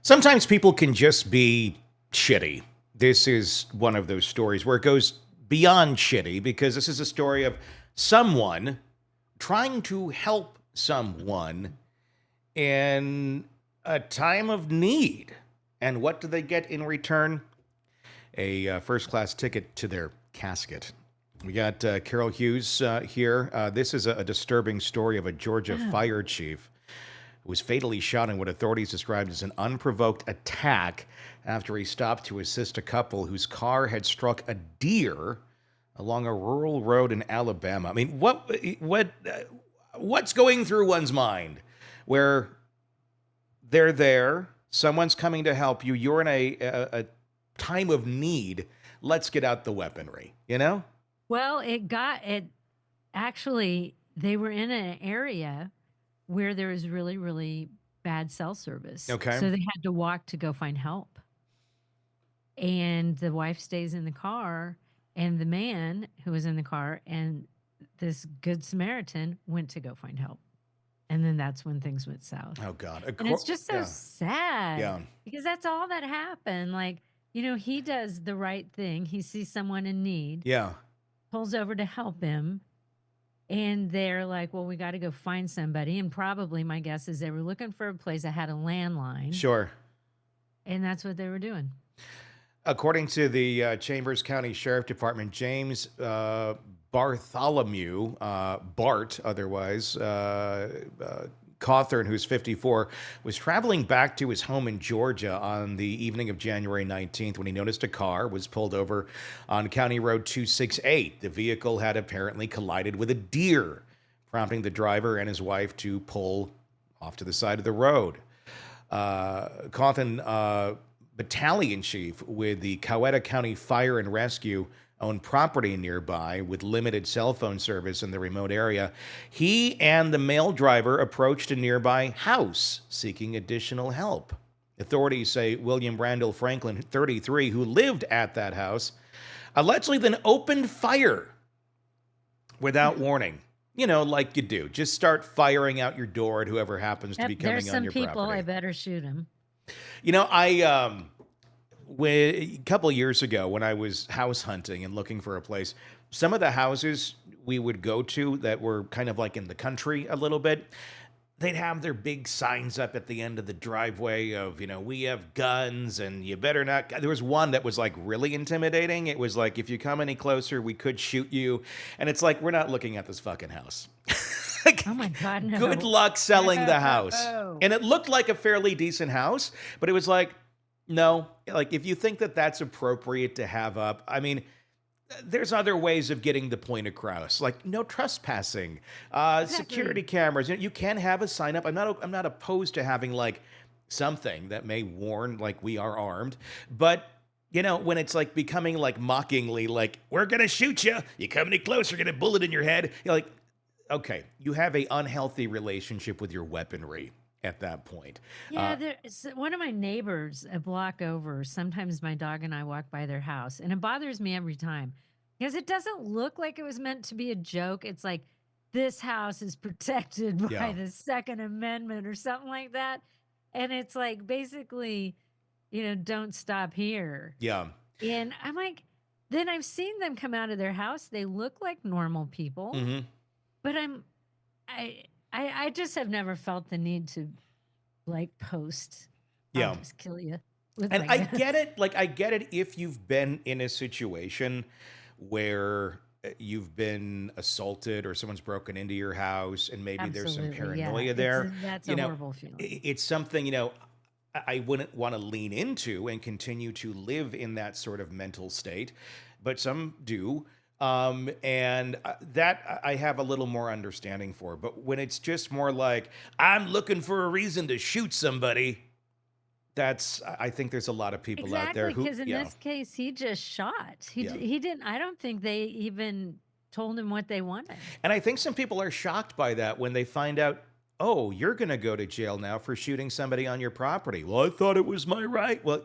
Sometimes people can just be shitty. This is one of those stories where it goes beyond shitty because this is a story of someone trying to help someone in a time of need. And what do they get in return? A first class ticket to their casket. We got Carol Hughes here. This is a disturbing story of a Georgia Oh, fire chief who was fatally shot in what authorities described as an unprovoked attack after he stopped to assist a couple whose car had struck a deer along a rural road in Alabama. I mean, what's going through one's mind where they're there, someone's coming to help you, you're in a time of need. Let's get out the weaponry, you know? well, it actually, they were in an area where there was really, really bad cell service. Okay. So they had to walk to go find help. And the wife stays in the car, and the man who was in the car and this good Samaritan went to go find help. And then that's when things went south. Oh God. And it's just so Yeah. sad Yeah. because that's all that happened. Like, he does the right thing. He sees someone in need, Yeah. pulls over to help him, and they're like, well, we got to go find somebody. And probably my guess is they were looking for a place that had a landline, Sure. and that's what they were doing. According to the Chambers County Sheriff Department, James Bartholomew, Bart, otherwise, Cauthen, who's 54, was traveling back to his home in Georgia on the evening of January 19th when he noticed a car was pulled over on County Road 268. The vehicle had apparently collided with a deer, prompting the driver and his wife to pull off to the side of the road. Cauthen, battalion chief with the Coweta County Fire and Rescue, owned property nearby with limited cell phone service in the remote area. He and the male driver approached a nearby house seeking additional help. Authorities say William Randall Franklin, 33, who lived at that house, allegedly then opened fire without warning. You know, like you do. Just start firing out your door at whoever happens to Yep, be there's coming on some your people, I property. better shoot them. A couple years ago when I was house hunting and looking for a place, some of the houses we would go to that were kind of like in the country a little bit, they'd have their big signs up at the end of the driveway of, we have guns and you better not. There was one that was like really intimidating. It was like, if you come any closer, we could shoot you. And it's like, we're not looking at this fucking house. Oh my God, Good no. luck selling the house. No. And it looked like a fairly decent house, but it was like, no, like if you think that that's appropriate to have up, I mean, there's other ways of getting the point across, like no trespassing, security Exactly. cameras. You can have a sign up. I'm not opposed to having like something that may warn like we are armed, but when it's like becoming like mockingly like we're gonna shoot you, you come any closer, get a bullet in your head. You're like, okay, you have a unhealthy relationship with your weaponry at that point. Yeah, there's one of my neighbors a block over. Sometimes my dog and I walk by their house, and it bothers me every time because it doesn't look like it was meant to be a joke. It's like this house is protected by Yeah, the Second Amendment or something like that. And it's like basically, don't stop here. yeah. And I'm like, then I've seen them come out of their house. They look like normal people, Hmm. but I, I just have never felt the need to like post, I'll Yeah. just kill you with And my I gun. get it. Like, I get it if you've been in a situation where you've been assaulted or someone's broken into your house and maybe there's some Absolutely, yeah. paranoia there. That's You a know, horrible feeling. it's something, I wouldn't want to lean into and continue to live in that sort of mental state, but some do. And that I have a little more understanding for. But when it's just more like, I'm looking for a reason to shoot somebody, I think there's a lot of people out there Exactly, who, because in yeah. this case, he just shot. Yeah. He didn't. I don't think they even told him what they wanted. And I think some people are shocked by that when they find out, oh, you're going to go to jail now for shooting somebody on your property. Well, I thought it was my right. Well,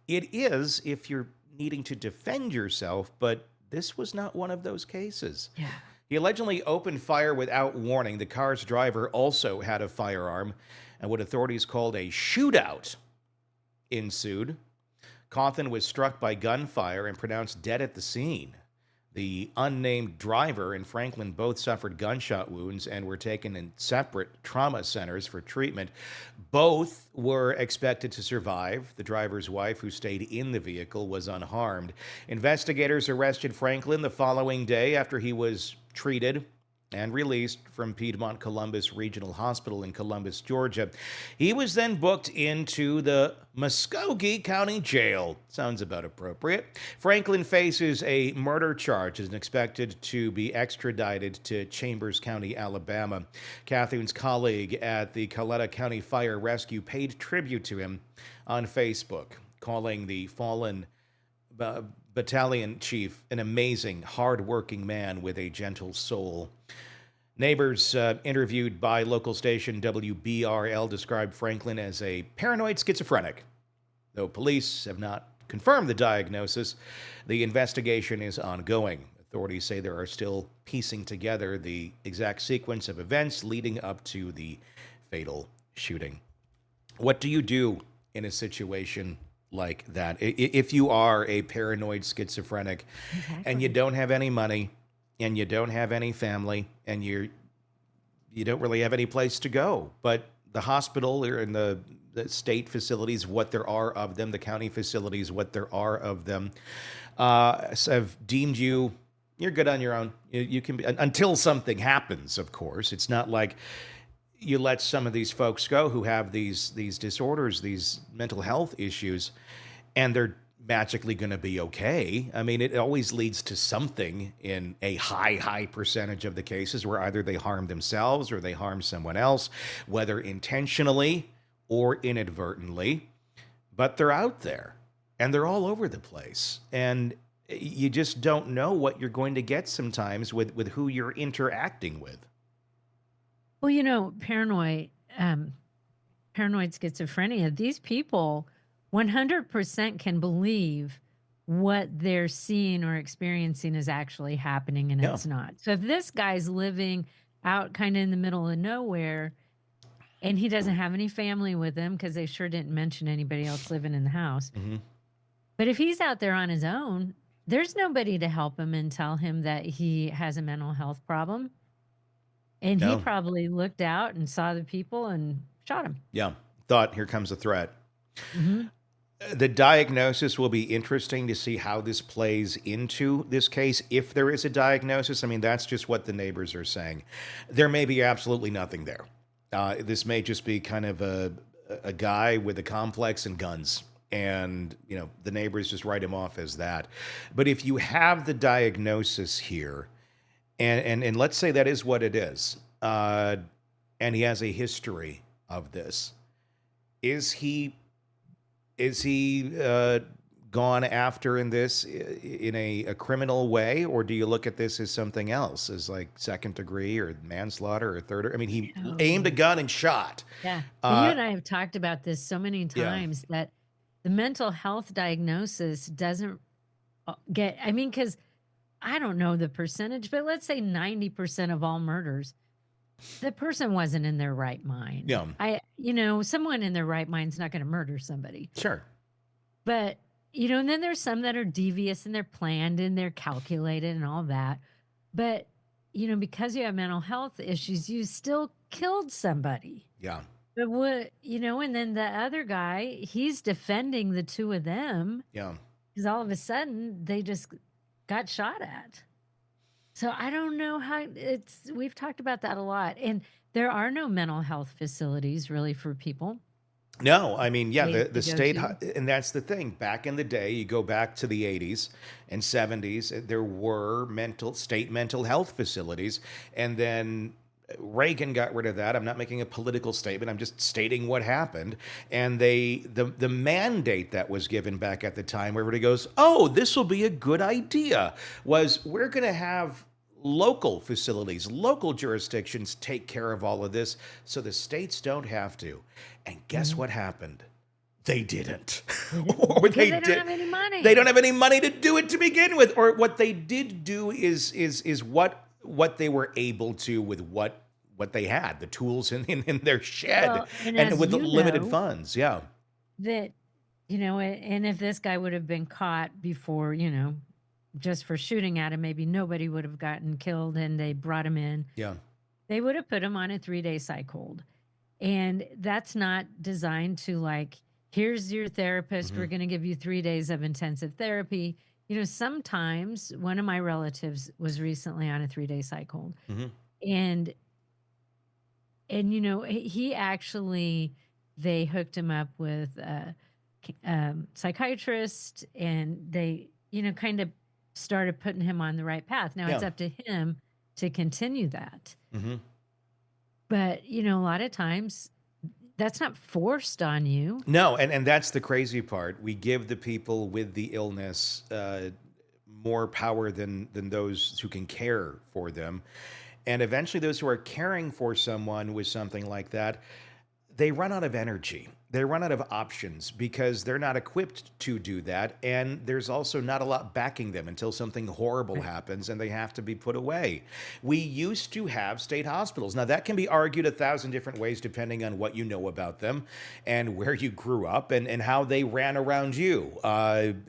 it is if you're needing to defend yourself, but this was not one of those cases. Yeah. He allegedly opened fire without warning. The car's driver also had a firearm and what authorities called a shootout ensued. Cauthen was struck by gunfire and pronounced dead at the scene. The unnamed driver and Franklin both suffered gunshot wounds and were taken in separate trauma centers for treatment. Both were expected to survive. The driver's wife, who stayed in the vehicle, was unharmed. Investigators arrested Franklin the following day after he was treated and released from Piedmont Columbus Regional Hospital in Columbus, Georgia. He was then booked into the Muskogee County Jail. Sounds about appropriate. Franklin faces a murder charge and is expected to be extradited to Chambers County, Alabama. Cauthen's colleague at the Coletta County Fire Rescue paid tribute to him on Facebook, calling the fallen battalion chief an amazing, hard-working man with a gentle soul. Neighbors interviewed by local station WBRL described Franklin as a paranoid schizophrenic. Though police have not confirmed the diagnosis, the investigation is ongoing. Authorities say they are still piecing together the exact sequence of events leading up to the fatal shooting. What do you do in a situation like that? If you are a paranoid schizophrenic and you Exactly. don't have any money and you don't have any family and you don't really have any place to go, but the hospital or in the state facilities, what there are of them, the county facilities, what there are of them, have deemed you're good on your own. You can be, until something happens, of course. It's not like you let some of these folks go who have these disorders, these mental health issues, and they're magically going to be okay. I mean, it always leads to something in a high percentage of the cases where either they harm themselves or they harm someone else, whether intentionally or inadvertently. But they're out there and they're all over the place. And you just don't know what you're going to get sometimes with who you're interacting with. Well, um, paranoid schizophrenia, these people 100% can believe what they're seeing or experiencing is actually happening and Yeah. it's not. So if this guy's living out kind of in the middle of nowhere and he doesn't have any family with him because they sure didn't mention anybody else living in the house. Hmm. But if he's out there on his own, there's nobody to help him and tell him that he has a mental health problem. And he No. probably looked out and saw the people and shot him. Yeah. Thought, here comes a threat. Mhm. The diagnosis will be interesting to see how this plays into this case. If there is a diagnosis, I mean, that's just what the neighbors are saying. There may be absolutely nothing there. This may just be kind of a guy with a complex and guns. And, the neighbors just write him off as that. But if you have the diagnosis here, and let's say that is what it is, and he has a history of this, is he is he gone after in this in a criminal way, or do you look at this as something else, as like second degree or manslaughter or third? I mean, he aimed a Oh, gun and shot. yeah. Well, you Uh, and I have talked about this so many yeah, times that the mental health diagnosis doesn't get, I mean, because I don't know the percentage, but let's say 90% of all murders, the person wasn't in their right mind. yeah, Someone in their right mind's not going to murder somebody. sure, But, and then there's some that are devious and they're planned and they're calculated and all that. But, because you have mental health issues, you still killed somebody. yeah, But and then the other guy, he's defending the two of them yeah. because all of a sudden they just got shot at. So I don't know how we've talked about that a lot. And there are no mental health facilities really for people No, I mean, yeah, the they the to go state, to. and that's the thing. Back in the day, you go back to the 80s and 70s, there were state mental health facilities, and then Reagan got rid of that. I'm not making a political statement. I'm just stating what happened. And the mandate that was given back at the time, where everybody goes, "Oh, this will be a good idea," was we're going to have local facilities, local jurisdictions take care of all of this so the states don't have to. And guess Mhm. what happened? They didn't. They didn't Or because they they don't did. have any They don't money. have any money to do it to begin with. Or what they did do is what they were able to with what they had, the tools in their shed, Well, and and as with the you limited know, funds. Yeah. that And if this guy would have been caught before, just for shooting at him, maybe nobody would have gotten killed and they brought him in. Yeah. They would have put him on a 3-day psych hold. And that's not designed to like, here's your therapist. Hmm. We're going to give you 3 days of intensive therapy. Sometimes one of my relatives was recently on a 3-day psych hold. Hmm. And, he actually, they hooked him up with a psychiatrist and they, kind of started putting him on the right path. Now it's Yeah. up to him to continue that. Hmm. But, a lot of times that's not forced on you. No, and that's the crazy part. We give the people with the illness more power than those who can care for them. And eventually, those who are caring for someone with something like that, they run out of energy. They run out of options because they're not equipped to do that. And there's also not a lot backing them until something horrible Right. happens and they have to be put away. We used to have state hospitals. Now, that can be argued 1,000 different ways depending on what you know about them and where you grew up and how they ran around you.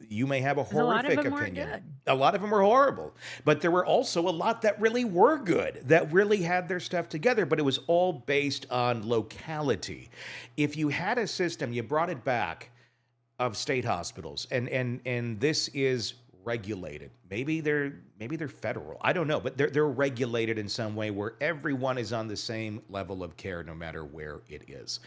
You may have a 'Cause a lot of horrific them weren't opinion. good. A lot of them were horrible, but there were also a lot that really were good, that really had their stuff together, but it was all based on locality. If you had a system, you brought it back of state hospitals, and this is regulated. Maybe they're federal. I don't know, but they're regulated in some way where everyone is on the same level of care, no matter where it is,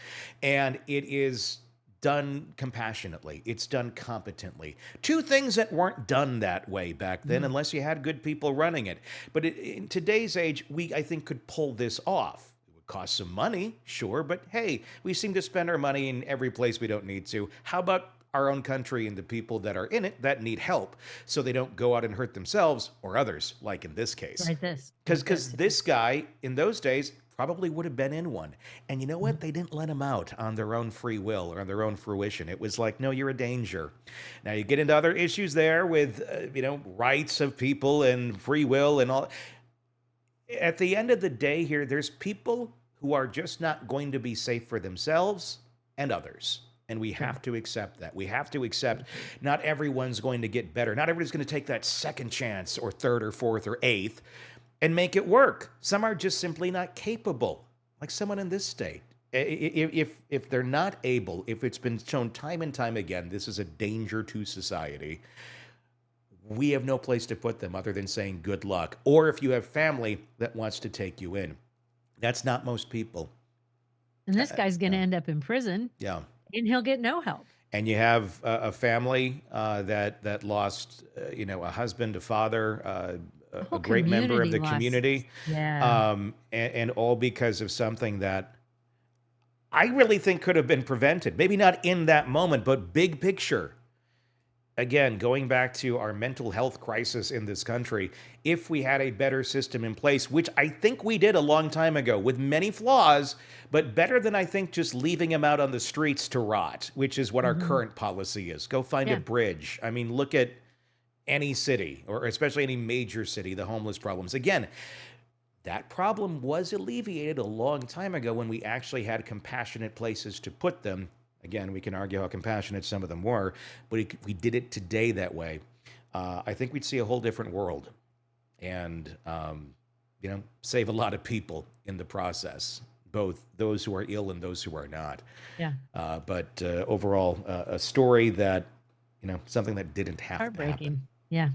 and it is done compassionately. It's done competently. Two things that weren't done that way back then, Mhm. unless you had good people running it. But in today's age, we I think could pull this off. It would cost some money, sure, but hey, we seem to spend our money in every place we don't need to. How about our own country and the people that are in it that need help so they don't go out and hurt themselves or others, like in this case? Like Because this, yeah. this guy in those days probably would have been in one. And you know Mhm. what? They didn't let him out on their own free will or on their own fruition. It was like, no, you're a danger. Now you get into other issues there with, rights of people and free will and all. At the end of the day, here, there's people who are just not going to be safe for themselves and others. And we True. have to accept that. We have to accept So true. not everyone's going to get better. Not everybody's going to take that second chance or third or fourth or eighth and make it work. Some are just simply not capable, like someone in this state. If they're not able, if it's been shown time and time again, this is a danger to society, we have no place to put them other than saying good luck. Or if you have family that wants to take you in, that's not most people. And Uh, this guy's gonna yeah, end up in prison, yeah. and he'll get no help. And you have a family that lost, a husband, a father, The a whole great member of community the lost. community, Yeah. and all because of something that I really think could have been prevented. Maybe not in that moment, but big picture. Again, going back to our mental health crisis in this country, if we had a better system in place, which I think we did a long time ago with many flaws, but better than I think just leaving them out on the streets to rot, which is what our Mhm. current policy is. Go find a Yeah. bridge. I mean, look at any city, or especially any major city, the homeless problems. Again, that problem was alleviated a long time ago when we actually had compassionate places to put them. Again, we can argue how compassionate some of them were, but if we did it today that way, I think we'd see a whole different world and, save a lot of people in the process, both those who are ill and those who are not. Yeah. But overall, a story that, something that didn't have to happen. Heartbreaking. Yeah.